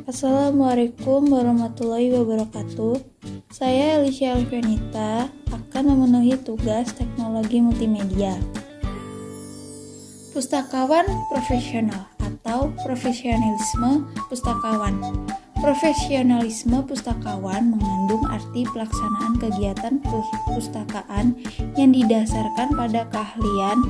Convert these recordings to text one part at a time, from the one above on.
Assalamualaikum warahmatullahi wabarakatuh. Saya Elisha Alfianita akan memenuhi tugas teknologi multimedia. Pustakawan profesional atau profesionalisme pustakawan. Profesionalisme pustakawan mengandung arti pelaksanaan kegiatan perpustakaan yang didasarkan pada keahlian,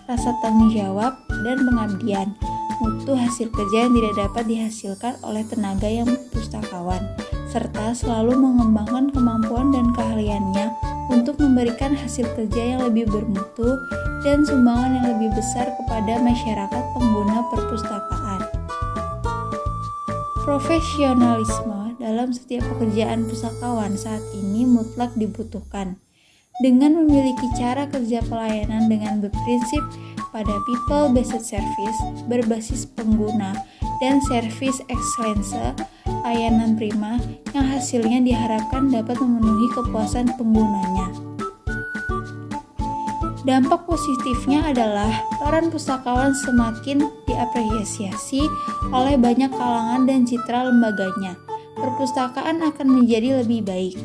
rasa tanggung jawab, dan pengabdian. Mutu hasil kerja yang tidak dapat dihasilkan oleh tenaga yang pustakawan, serta selalu mengembangkan kemampuan dan keahliannya untuk memberikan hasil kerja yang lebih bermutu dan sumbangan yang lebih besar kepada masyarakat pengguna perpustakaan. Profesionalisme dalam setiap pekerjaan pustakawan saat ini mutlak dibutuhkan. Dengan memiliki cara kerja pelayanan dengan berprinsip pada people-based service, berbasis pengguna, dan service excellence, layanan prima yang hasilnya diharapkan dapat memenuhi kepuasan penggunanya. Dampak positifnya adalah peran pustakawan semakin diapresiasi oleh banyak kalangan dan citra lembaganya. Perpustakaan akan menjadi lebih baik.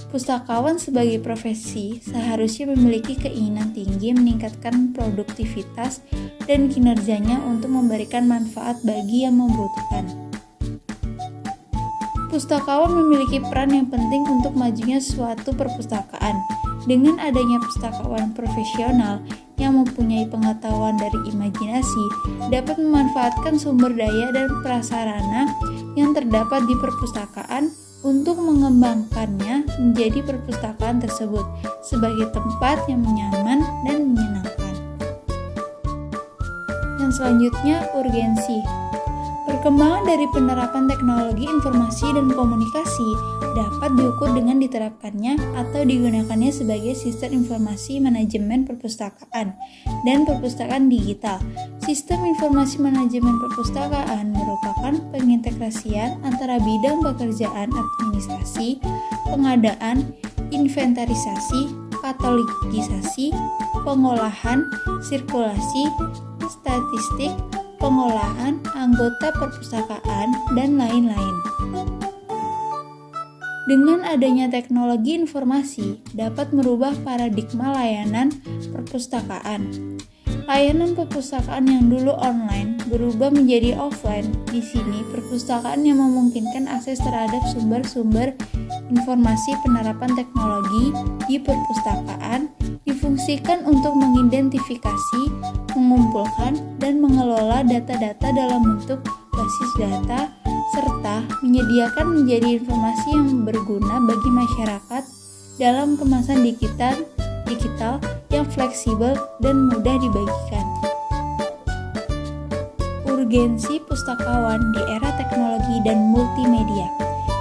Pustakawan sebagai profesi seharusnya memiliki keinginan tinggi meningkatkan produktivitas dan kinerjanya untuk memberikan manfaat bagi yang membutuhkan. Pustakawan memiliki peran yang penting untuk majunya suatu perpustakaan. Dengan adanya pustakawan profesional yang mempunyai pengetahuan dari imajinasi, dapat memanfaatkan sumber daya dan prasarana yang terdapat di perpustakaan untuk mengembangkannya menjadi perpustakaan tersebut sebagai tempat yang nyaman dan menyenangkan. Yang selanjutnya, urgensi. Perkembangan dari penerapan teknologi informasi dan komunikasi dapat diukur dengan diterapkannya atau digunakannya sebagai sistem informasi manajemen perpustakaan dan perpustakaan digital. Sistem informasi manajemen perpustakaan merupakan pengintegrasian antara bidang pekerjaan administrasi, pengadaan, inventarisasi, katalogisasi, pengolahan, sirkulasi, statistik, pengolahan, anggota perpustakaan, dan lain-lain. Dengan adanya teknologi informasi dapat merubah paradigma layanan perpustakaan. Layanan perpustakaan yang dulu online berubah menjadi offline. Di sini, perpustakaan yang memungkinkan akses terhadap sumber-sumber informasi penerapan teknologi di perpustakaan difungsikan untuk mengidentifikasi, mengumpulkan, dan mengelola data-data dalam bentuk basis data, serta menyediakan menjadi informasi yang berguna bagi masyarakat dalam kemasan digital yang fleksibel dan mudah dibagikan. Urgensi pustakawan di era teknologi dan multimedia.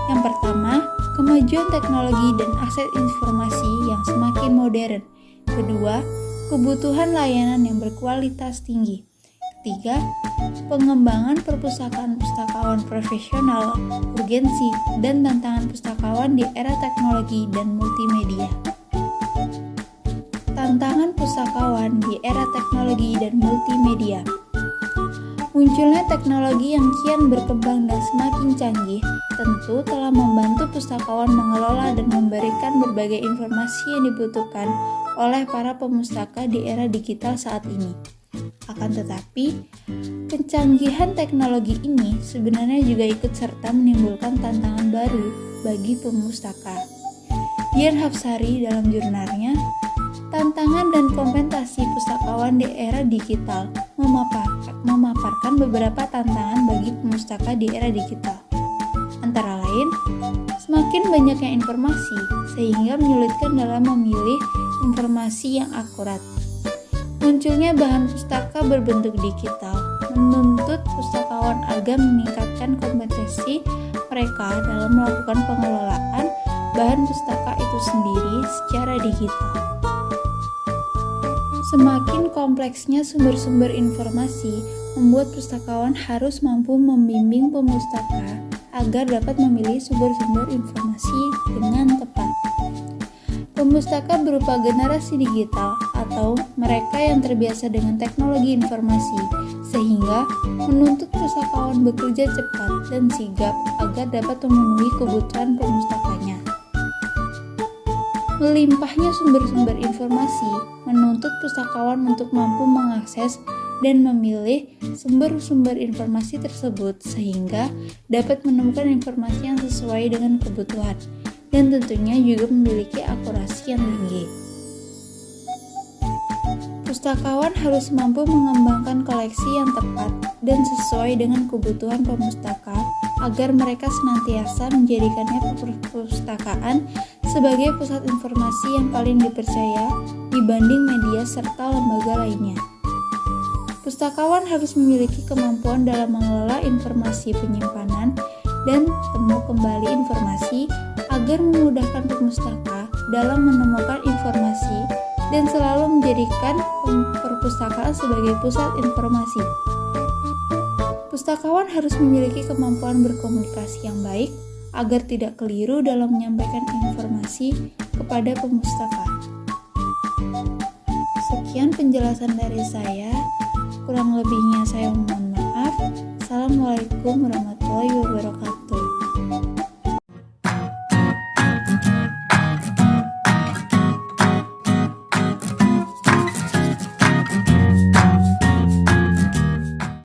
Yang pertama, kemajuan teknologi dan akses informasi yang semakin modern. Kedua, kebutuhan layanan yang berkualitas tinggi. Ketiga, pengembangan perpustakaan pustakawan profesional, urgensi, dan tantangan pustakawan di era teknologi dan multimedia. Tantangan pustakawan di era teknologi dan multimedia. Munculnya teknologi yang kian berkembang dan semakin canggih tentu telah membantu pustakawan mengelola dan memberikan berbagai informasi yang dibutuhkan oleh para pemustaka di era digital saat ini. Akan tetapi, pencanggihan teknologi ini sebenarnya juga ikut serta menimbulkan tantangan baru bagi pemustaka. Dian Hapsari dalam jurnalnya, Tantangan dan Kompensasi Pustakawan di Era Digital memaparkan beberapa tantangan bagi pemustaka di era digital. Antara lain, semakin banyaknya informasi sehingga menyulitkan dalam memilih informasi yang akurat. Munculnya bahan pustaka berbentuk digital menuntut pustakawan agar meningkatkan kompetensi mereka dalam melakukan pengelolaan bahan pustaka itu sendiri secara digital. Semakin kompleksnya sumber-sumber informasi membuat pustakawan harus mampu membimbing pemustaka agar dapat memilih sumber-sumber informasi dengan tepat. Pemustaka berupa generasi digital atau mereka yang terbiasa dengan teknologi informasi, sehingga menuntut pustakawan bekerja cepat dan sigap agar dapat memenuhi kebutuhan pemustakanya. Melimpahnya sumber-sumber informasi menuntut pustakawan untuk mampu mengakses dan memilih sumber-sumber informasi tersebut sehingga dapat menemukan informasi yang sesuai dengan kebutuhan dan tentunya juga memiliki akurasi yang tinggi. Pustakawan harus mampu mengembangkan koleksi yang tepat dan sesuai dengan kebutuhan pemustaka agar mereka senantiasa menjadikannya perpustakaan sebagai pusat informasi yang paling dipercaya dibanding media serta lembaga lainnya. Pustakawan harus memiliki kemampuan dalam mengelola informasi penyimpanan dan temu kembali informasi agar memudahkan pemustaka dalam menemukan informasi dan selalu menjadikan perpustakaan sebagai pusat informasi. Pustakawan harus memiliki kemampuan berkomunikasi yang baik agar tidak keliru dalam menyampaikan informasi kepada pemustaka. Sekian penjelasan dari saya, kurang lebihnya saya mohon maaf. Assalamualaikum warahmatullahi wabarakatuh.